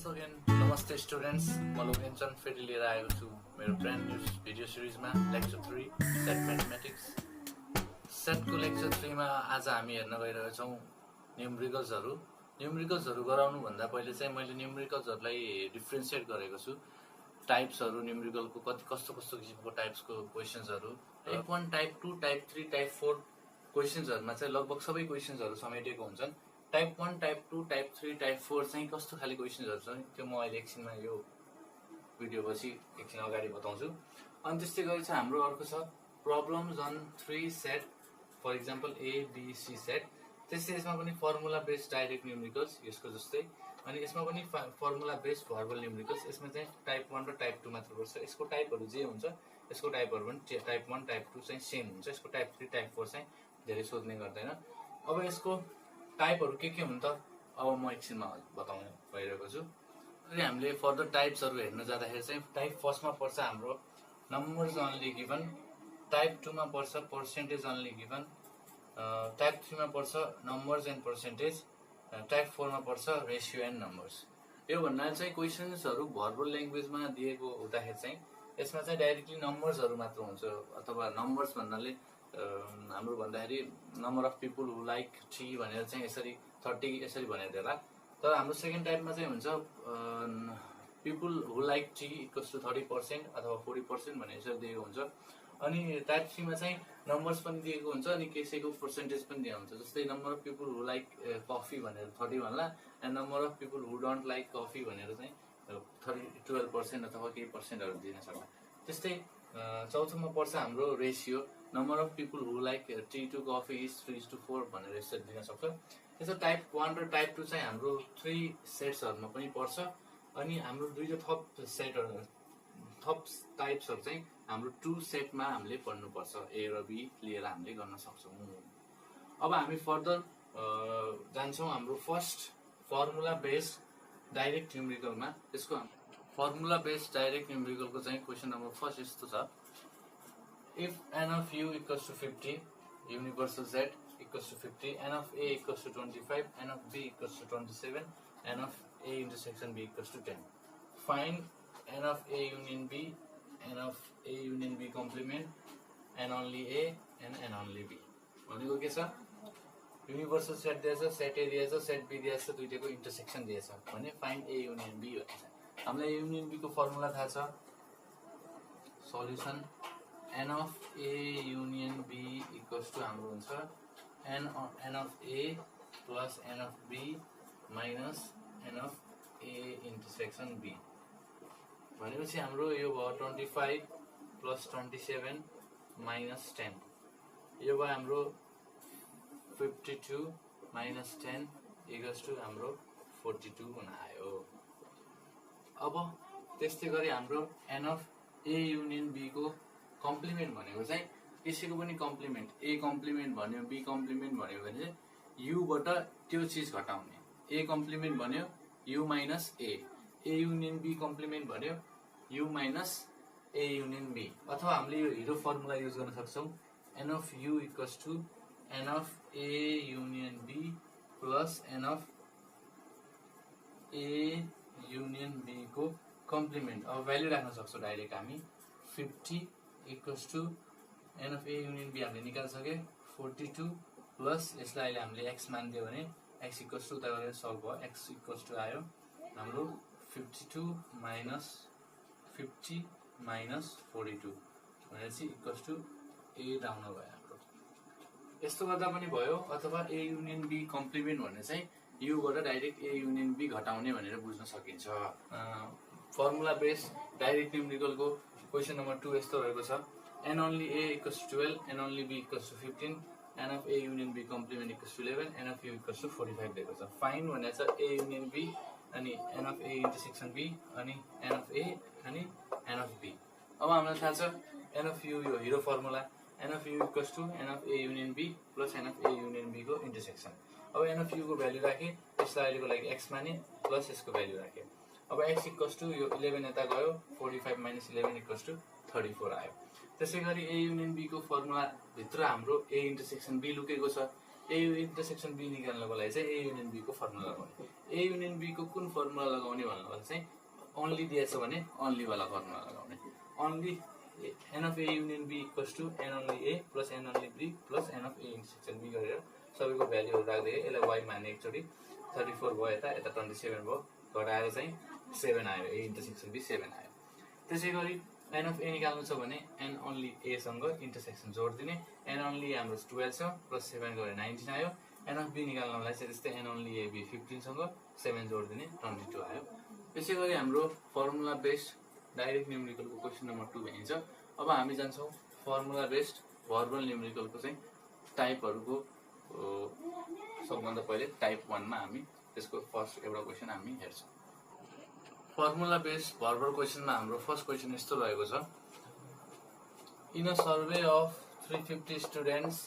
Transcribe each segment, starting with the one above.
Again नमस्ते students, म लोकेन्चन फेरि लिएर आएको छु मेरो ब्रान्ड न्यू भिडियो सिरिजमा लेक्चर 3 सेट म्याथमेटिक्स। सेटको लेक्चर 3 मा आज हामी हेर्न गइरहेका छौँ न्युमेरिकल्सहरू गराउनुभन्दा पहिले चाहिँ मैले न्युमेरिकल्सहरूलाई डिफ्रेन्सिएट गरेको छु। टाइप्सहरू न्युमेरिकलको कस्तो किसिमको टाइप्सको क्वेसन्सहरू, टाइप 1, टाइप 2, टाइप 3, टाइप 4 क्वेसन्सहरूमा चाहिँ लगभग सबै क्वेसन्सहरू समेटिएको हुन्छन्। टाइप 1, टाइप 2, टाइप 3, टाइप 4 चाहिँ कस्तो खाले क्वेसन्सहरू छन् त्यो म अहिले एकछिनमा यो भिडियो पछि एकछिन अगाडि बताउँछु। अनि त्यस्तै गरी चाहिँ हाम्रो अर्को छ problems on 3 set, for example ABC set. त्यस्तै यसमा पनि फर्मुला बेस्ड डाइरेक्ट न्युमेरिकल्स यसको जस्तै, अनि यसमा पनि फर्मुला बेस्ड भर्बल न्युमेरिकल्स। यसमा चाहिँ टाइप 1 र टाइप 2 मात्र पर्छ। यसको टाइपहरू जे हुन्छ यसको टाइपहरू पनि टाइप 1, टाइप 2 चाहिँ सेम हुन्छ। यसको टाइप 3, टाइप 4 चाहिँ धेरै सोध्ने गर्दैन। अब यसको टाइपहरू के हुन् त अब म एकछिनमा बताउने भइरहेको छु। अनि हामीले फर्दर टाइप्सहरू हेर्न जाँदाखेरि चाहिँ टाइप फर्स्टमा पर्छ हाम्रो नम्बर्स अनली गिभन, टाइप 2 मा पर्छ पर्सेन्टेज अनली गिभन, टाइप 3 मा पर्छ नम्बर्स एन्ड पर्सेन्टेज, टाइप 4 मा पर्छ रेसियो एन्ड नम्बर्स। यो भन्नाले चाहिँ क्वेसन्सहरू भर्बल ल्याङ्ग्वेजमा दिएको हुँदाखेरि चाहिँ यसमा चाहिँ डाइरेक्टली नम्बर्सहरू मात्र हुन्छ, अथवा नम्बर्स भन्नाले हाम्रो भन्दाखेरि number of people who like T भनेर चाहिँ यसरी 30 यसरी भनेर देला। तर हाम्रो सेकेन्ड टाइपमा चाहिँ हुन्छ people who like tea equals to 30% अथवा 40% भनेर यसरी दिएको हुन्छ। अनि टाइप 3 मा चाहिँ नम्बर्स पनि दिएको हुन्छ अनि कसैको पर्सेन्टेज पनि दिएको हुन्छ। जस्तै number of people who like coffee भनेर 30 भन्ला, and number of people who don't like coffee भनेर चाहिँ 12% अथवा केही पर्सेन्टहरू दिन सक्छ। त्यस्तै चौथोमा पर्छ हाम्रो ratio, number of people who like tea to coffee is 3:4 भनेर यसरी दिन सक्छ। त्यसो टाइप 1 र टाइप 2 चाहिँ हाम्रो 3 सेट्सहरूमा पनि पर्छ। अनि हाम्रो दुईटा थप टाइप्सहरू चाहिँ हाम्रो 2 सेटमा हामीले पढ्नुपर्छ। ए र बी लिएर हामीले गर्न सक्छौँ। अब हामी फर्दर जान्छौँ हाम्रो फर्स्ट फर्मुला बेस्ड डाइरेक्ट न्युमेरिकलमा। यसको फर्मुला बेस्ड डाइरेक्ट न्युमेरिकलको चाहिँ क्वेसन नम्बर फर्स्ट यस्तो छ। If n of u equals to 50, universal z equals to 50, n of a equals to 25, n of b equals to 27, n of a intersection b equals to 10. Find n of a union b, n of a union b complement, n only a and n only b. भनेको के छ, universal set दिएछ, set ए दिएछ, set be दिएछ, दुईटैको intersection दिएछ भने find A union be भन्छ। हामीलाई युनियन बी को फर्मुला थाहा छ, solution n of a union b equals to हाम्रो हुन्छ n of a plus n of b minus n of a intersection b। भनेपछि हाम्रो यो भयो 25 plus 27 minus 10, यो भयो हाम्रो 52 minus 10 equals to हाम्रो 42 हुन आयो। अब त्यस्तै गरी हाम्रो n of a union b को कम्प्लिमेन्ट भनेको चाहिँ यसैको पनि कम्प्लिमेन्ट, ए कम्प्लिमेन्ट भन्यो, बी कम्प्लिमेन्ट भन्यो भने युबाट त्यो चिज घटाउने। ए कम्प्लिमेन्ट भन्यो U minus A union B complement भन्यो U minus A union B. अथवा हामीले यो हिरो फर्मुला युज गर्न सक्छौँ, N of U equals to an of A union B plus an of A union B को complement. अब value राख्न सक्छौँ डाइरेक्ट हामी 50 equals to an of A union B हामीले निकाल्सके 42 प्लस यसलाई अहिले हामीले एक्स मानिदियो भने एक्स इक्वल्स टु उता गरेर सल्भ भयो, एक्स इक्वल्स टु आयो हाम्रो 52 माइनस 50 माइनस 42 भनेपछि इक्वल्स टु 8 आउन भयो हाम्रो। यस्तो गर्दा पनि भयो। अथवा ए युनियन बी कम्प्लिमेन्ट भन्ने चाहिँ युबाट डाइरेक्ट ए युनियन बी घटाउने भनेर बुझ्न सकिन्छ। फर्मुला बेस्ड डाइरेक्ट न्युमेरिकलको क्वेसन नम्बर 2 यस्तो रहेको छ, n only a equals to 12, n only b equals to 15, n of a union b complement equals to 11, n of u equals to 45 दिएको छ। फाइन्ड भनेको छ a union b अनि n of a intersection b अनि n of a अनि n of b। अब हामीलाई थाहा छ n of u यो hero formula, n of u equals to n of a union b plus n of a union b को intersection. अब n of u को value राखे, यसलाई अहिलेको लागि x माने प्लस यसको भ्यालु राखे। अब x इक्वल्स टु यो 11 यता गयो, 45 माइनस 11 इक्वल्स टु 34 आयो। त्यसै गरी ए युनियन बी को फर्मुला भित्र हाम्रो ए इन्टरसेक्सन बी लुकेको छ। ए इन्टरसेक्सन बी निकाल्नको लागि चाहिँ ए युनियन बी को फर्मुला लगाउने। ए युनियन बी को कुन फर्मुला लगाउने भन्नुको चाहिँ ओन्ली दिएछ भने ओन्ली वाला फर्मुला लगाउने। Only n of A union B equals to n only A plus n only B plus an of A intersection B गरेर सबैको भ्यालुहरू राख्दै यसलाई वाइ माने एकचोटि 34 भयो, यता 27 भयो, घटाएर चाहिँ 7 आयो, ए इन्टरसेक्सन बी 7 आयो। त्यसै गरी एन अफ ए निकाल्नु छ भने एन ओन्ली ए सँग इन्टरसेक्सन जोड दिने। एन ओन्ली हाम्रो 12 छ प्लस 7 गरेर 19 आयो। एन अफ बी निकाल्नलाई चाहिँ त्यस्तै एन ओन्ली ए बी 15 सँग 7 जोड दिने 22 आयो। त्यसै गरी हाम्रो फर्मुला बेस्ड डाइरेक्ट न्युमेरिकलको क्वेसन नम्बर 2 भइन्छ। अब हामी जान्छौँ फर्मुला बेस्ड भर्बल न्युमेरिकलको चाहिँ टाइपहरूको सबभन्दा पहिले टाइप 1 मा हामी त्यसको फर्स्ट एउटा क्वेसन हामी हेर्छौँ। फर्मुला बेस्ड भर्बल क्वेसनमा हाम्रो फर्स्ट क्वेसन यस्तो रहेको छ, in a survey of 350 students,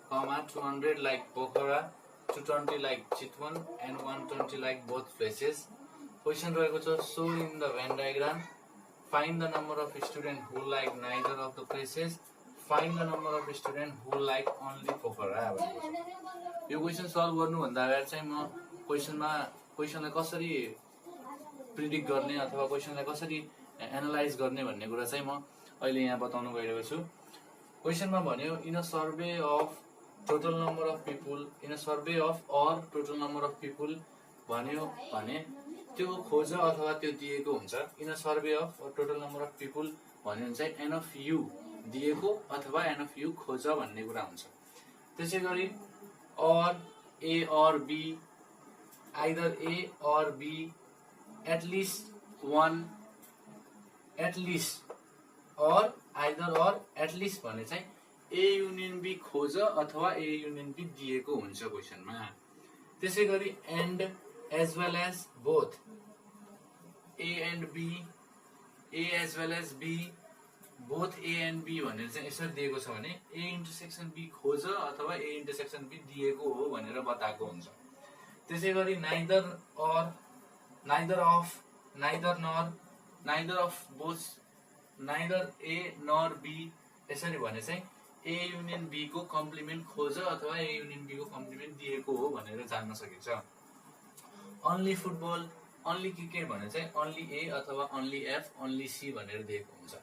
200 like Pokhara, 220 like Chitwan and 120 like both places. Question रहेको छ, so in the van diagram find the number of student who like neither of the places, find the number of student who like only Pokhara भनेको छ। यो question solve गर्नुभन्दा अगाडि चाहिँ म क्वेसनलाई कसरी प्रिडिक्ट गर्ने अथवा क्वेसनलाई कसरी एनालाइज गर्ने भन्ने कुरा चाहिँ म अहिले यहाँ बताउन गइरहेको छु। क्वेसनमा भन्यो in a survey of total number of people, in a survey of or total number of people भन्यो भने त्यो खोज अथवा त्यो दिएको हुन्छ। In a survey of total number of people भन्यो भने चाहिँ एन अफ यु दिएको अथवा एन अफ यु खोज भन्ने कुरा हुन्छ। त्यसै गरी or A or B, either A or B, at least one, at least or either or at least भने चाहिँ ए युनियन बी खोज अथवा ए युनियन बी दिएको हुन्छ क्वेसनमा। त्यसै गरी and as well as both, A and B, A as well as B, both A and B भनेर चाहिँ यसरी दिएको छ भने ए इन्टरसेक्सन बी खोज अथवा ए इन्टरसेक्सन बी दिएको हो भनेर बताएको हुन्छ। त्यसै गरी neither or, neither of, neither nor, neither of both, neither A nor B यसरी भने चाहिँ ए युनियन बी को कम्प्लिमेन्ट खोज अथवा ए युनियन बी को कम्प्लिमेन्ट दिएको हो भनेर जान्न सकिन्छ। ओन्ली फुटबल, ओन्ली क्रिकेट भने चाहिँ ओन्ली ए अथवा ओन्ली एफ, ओन्ली सी भनेर दिएको हुन्छ।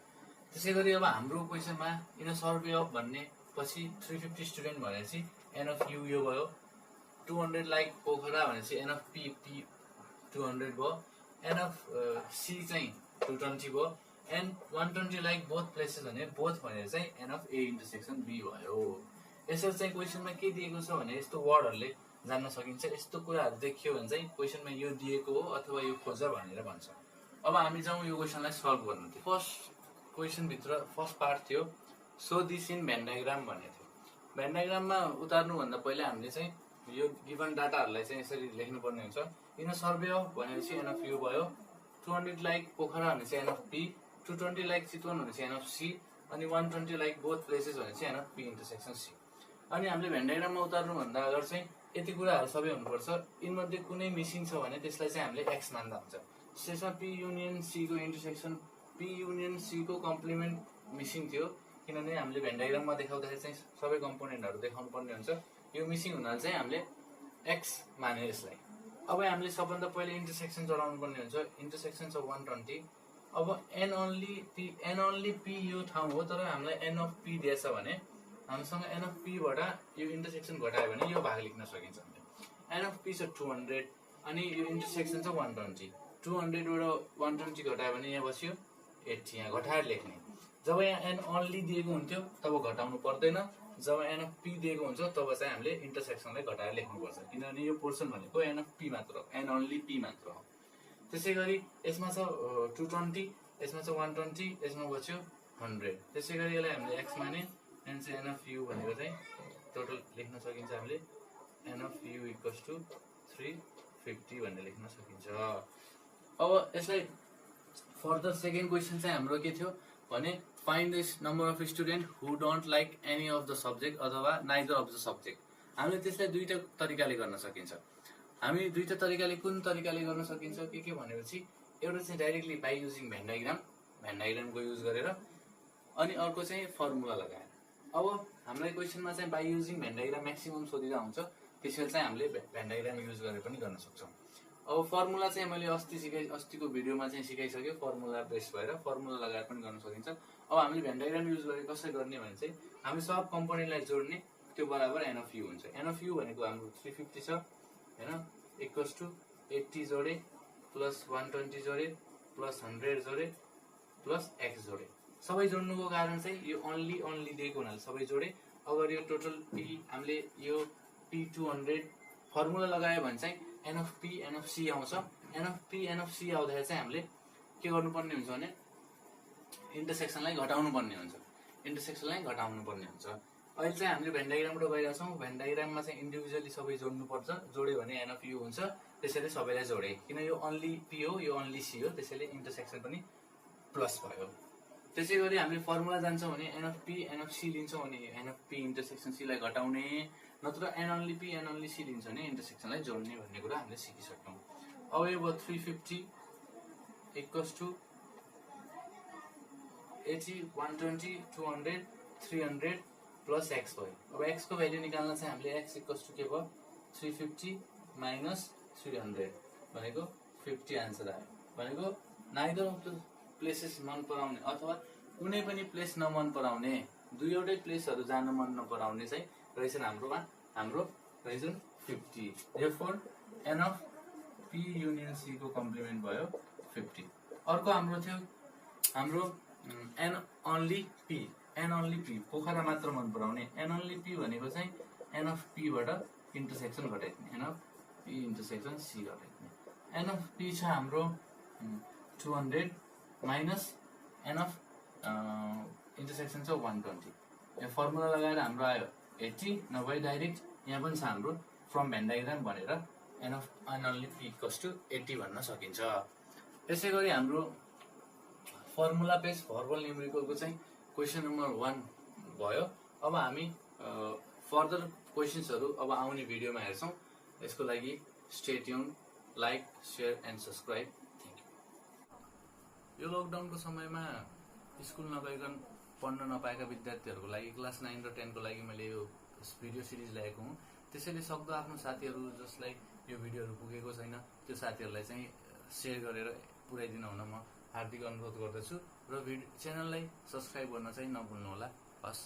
त्यसै गरी अब हाम्रो क्वेसनमा इन अ सर्वे अफ भन्ने पछि 350 स्टुडेन्ट भनेपछि एन अफ यु यो भयो, 200 लाइक पोखरा भनेपछि एन अफ पी 200 भयो, एन अफ सी चाहिँ 220 भयो, एन्ड 120 लाइक बोथ प्लेसेस भने बोथ भनेर चाहिँ an of A intersection B भयो। यसरी चाहिँ क्वेसनमा के दिएको छ भने यस्तो वर्डहरूले जान्न सकिन्छ। यस्तो कुराहरू देखियो भने चाहिँ क्वेसनमा यो दिएको हो अथवा यो खोज भनेर भन्छ। अब हामी जाउँ यो क्वेसनलाई सल्भ गर्नु। फर्स्ट क्वेसनभित्र फर्स्ट पार्ट थियो so this in van diagram भन्ने थियो। भेन डायग्राममा उतार्नुभन्दा पहिले हामीले चाहिँ यो गिभन डाटाहरूलाई चाहिँ यसरी लेख्नुपर्ने हुन्छ। इन अ सर्वे अफ भनेपछि एन अफ यु भयो, 200 लाइक पोखरा भनेपछि n of P, 220 like Chitwan भनेपछि एन अफ सी, अनि 120 लाइक बोथ प्लेसेस भनेपछि n of P intersection C. अनि हामीले भेन डायग्राममा उतार्नुभन्दा अगाडि चाहिँ यति कुराहरू सबै हुनुपर्छ। यिनमध्ये कुनै मिसिङ छ भने त्यसलाई चाहिँ हामीले एक्स मान्दा हुन्छ। त्यसमा पी युनियन सी को इन्टरसेक्सन, पी युनियन सी को कम्प्लिमेन्ट मिसिङ थियो, किनभने हामीले भेन डायग्राममा देखाउँदाखेरि चाहिँ सबै कम्पोनेन्टहरू देखाउनु पर्ने हुन्छ। यो मिसिङ हुनाले चाहिँ हामीले एक्स माने यसलाई। अब हामीले सबभन्दा पहिले इन्टरसेक्सन चलाउनु पर्ने हुन्छ। इन्टरसेक्सन छ 120। अब एन ओन्ली पी यो ठाउँ हो, तर हामीलाई एन अफ पी दिएछ भने हामीसँग एन अफ पी बाट यो इन्टरसेक्सन घटायो भने यो भाग लेख्न सकिन्छ। एन अफ पी छ 200 अनि यो इन्टरसेक्सन छ 120, 200 बाट 120 घटायो भने यहाँ बस्यो 80, यहाँ घटाएर लेख्ने। जब यहाँ एन ओन्ली दिएको हुन्थ्यो तब घटाउनु पर्दैन, जब एन अफ पी दिएको हुन्छ तब चाहिँ हामीले इन्टरसेक्सनलाई घटाएर लेख्नुपर्छ, किनभने यो पोर्सन भनेको एन अफ पी मात्र हो, एन ओन्ली पी मात्र हो। त्यसै गरी यसमा छ 220, यसमा छ 120, यसमा बच्यो 100। त्यसै गरी यसलाई हामीले एक्स माने, एन चाहिँ एन अफ यु भनेर चाहिँ टोटल लेख्न सकिन्छ। हामीले n of U equals to 350 भनेर लेख्न सकिन्छ। अब यसलाई फर्दर सेकेन्ड क्वेसन चाहिँ हाम्रो के थियो भने find the number of student who don't like any of the subject अथवा नाइदर अफ द सब्जेक्ट। हामीले त्यसलाई दुईटा तरिकाले गर्न सकिन्छ। हामी दुईटा तरिकाले कुन तरिकाले गर्न सकिन्छ के भनेपछि एउटा चाहिँ डाइरेक्टली बाई युजिङ भेन डायग्रामको युज गरेर, अनि अर्को चाहिँ फर्मुला लगाएर। अब हामीलाई क्वेसनमा चाहिँ by using Venn diagram maximum सोधिँदा हुन्छ। त्यसैले चाहिँ हामीले भेन डायग्राम युज गरेर पनि गर्न सक्छौँ। अब फर्मुला चाहिँ मैले अस्तिको भिडियोमा चाहिँ सिकाइसक्यो, फर्मुला बेस भएर फर्मुला लगाएर पनि गर्न सकिन्छ। अब हामीले भेन डायग्राम युज गरेर कसरी गर्ने भने चाहिँ हामी सब कम्पोनेन्टलाई जोड्ने, त्यो बराबर एन अफ यु हुन्छ। एन अफ यु भनेको हाम्रो 350 छ हैन, इक्वल्स टु 80 जोडे प्लस 120 जोडे प्लस 100 जोडे प्लस एक्स जोडे। सबै जोड्नुको कारण चाहिँ यो ओन्ली दिएको हुनाले सबै जोडे। अगर यो टोटल पी हामीले यो P200 फर्मुला लगायो भने चाहिँ an of P an of C आउँछ। N of P an of C आउँदाखेरि चाहिँ हामीले के गर्नुपर्ने हुन्छ भने इन्टरसेक्सनलाई घटाउनु पर्ने हुन्छ। अहिले चाहिँ हामीले भेन डायग्रामबाट गइरहेको छौँ। भेन डायग्राममा चाहिँ इन्डिभिजुअली सबै जोड्नुपर्छ। जोड्यो भने एन अफ यु हुन्छ, त्यसैले सबैलाई जोडे। किन यो ओन्ली पी हो, यो ओन्ली सी हो, त्यसैले इन्टरसेक्सन पनि प्लस भयो। त्यसै गरी हामीले फर्मुला जान्छौँ भने n of P an of C लिन्छौँ भने एन अफ पी इन्टरसेक्सन सीलाई घटाउने, नत्र n only P n only C लिन्छ भने इन्टरसेक्सनलाई जोड्ने भन्ने कुरा हामीले सिकिसक्यौँ। अब यो भयो 350 इक्वल्स टु 80 120 200 300 प्लस एक्स भयो। अब एक्स को भ्याल्यु निकाल्न चाहिँ हामीले एक्स इक्वल्स टु के भयो 350 माइनस 300 भनेको 50 आन्सर आयो। भनेको नाइदर अफ द प्लेसेस मन पराउने अथवा कुनै पनि प्लेस नमन पराउने, दुईवटै प्लेसहरू जान मन नपराउने चाहिँ रहेछन् हाम्रो रहेछन् 50। Therefore n of P union C को कम्प्लिमेन्ट भयो 50। अर्को हाम्रो थियो हाम्रो एन ओन्ली पी पोखरा मात्र मन पराउने। एन ओन्ली पी भनेको चाहिँ एन अफ पी बाट इन्टरसेक्सन घटाइदिने, N of P intersection C घटाइदिने। एन अफ पी छ हाम्रो 200 माइनस एन अफ इन्टरसेक्सन छ 120। यो फर्मुला लगाएर हाम्रो आयो 80, नभए डाइरेक्ट यहाँ पनि छ हाम्रो फ्रम भेन डायग्राम भनेर n of n only P equals to 80 भन्न सकिन्छ। त्यसै गरी हाम्रो फर्मुला बेस भर्बल न्युमेरिकलको चाहिँ क्वेसन नम्बर 1 भयो। अब हामी फर्दर क्वेसन्सहरू अब आउने भिडियोमा हेर्छौँ। यसको लागि stay tune, like share and subscribe. Thank you. यो लकडाउनको समयमा स्कुल नगइकन पढ्न नपाएका विद्यार्थीहरूको लागि क्लास 9 र 10 को लागि मैले यो भिडियो सिरिज ल्याएको हुँ। त्यसैले सक्दो आफ्नो साथीहरू जसलाई यो भिडियोहरू पुगेको छैन त्यो साथीहरूलाई चाहिँ सेयर गरेर पुर्याइदिन हुन म हार्दिक अनुरोध गर्दछु र च्यानललाई सब्सक्राइब गर्न चाहिँ नभुल्नुहोला। हस्।